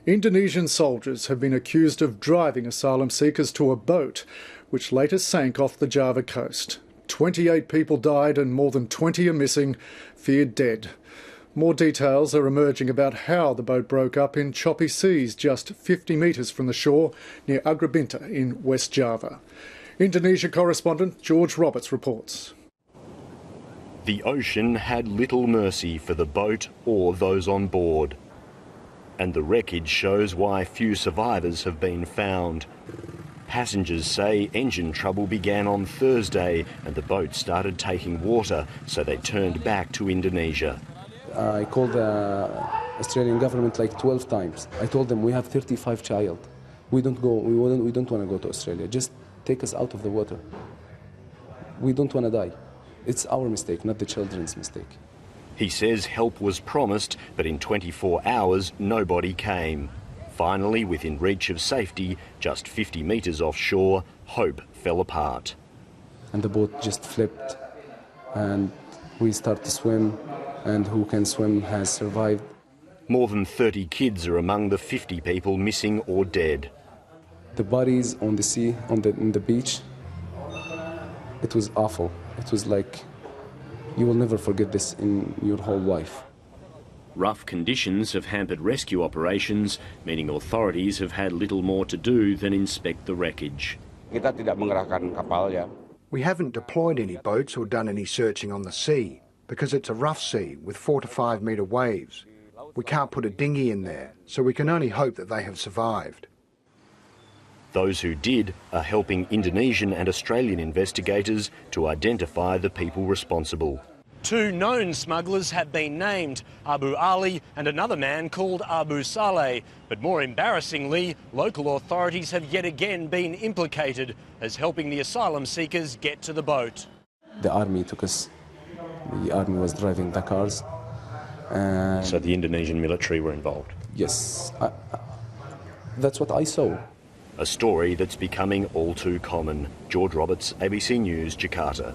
Indonesian soldiers have been accused of driving asylum seekers to a boat, which later sank off the Java coast. 28 people died and more than 20 are missing, feared dead. More details are emerging about how the boat broke up in choppy seas just 50 metres from the shore near Agrabinta in West Java. Indonesia correspondent George Roberts reports. The ocean had little mercy for the boat or those on board. And the wreckage shows why few survivors have been found. Passengers say engine trouble began on Thursday and the boat started taking water, so they turned back to Indonesia. I called the Australian government like 12 times. I told them we have 35 child. We don't want to go to Australia. Just take us out of the water. We don't want to die. It's our mistake, not the children's mistake. He says help was promised, but in 24 hours, nobody came. Finally, within reach of safety, just 50 metres offshore, hope fell apart. And the boat just flipped, and we started to swim, and who can swim has survived. More than 30 kids are among the 50 people missing or dead. The bodies on the sea, on the beach, it was awful. It was like, you will never forget this in your whole life. Rough conditions have hampered rescue operations, meaning authorities have had little more to do than inspect the wreckage. We haven't deployed any boats or done any searching on the sea because it's a rough sea with 4 to 5 metre waves. We can't put a dinghy in there, so we can only hope that they have survived. Those who did are helping Indonesian and Australian investigators to identify the people responsible. 2 known smugglers have been named, Abu Ali and another man called Abu Saleh. But more embarrassingly, local authorities have yet again been implicated as helping the asylum seekers get to the boat. The army took us. The army was driving the cars. So the Indonesian military were involved? Yes. That's what I saw. A story that's becoming all too common. George Roberts, ABC News, Jakarta.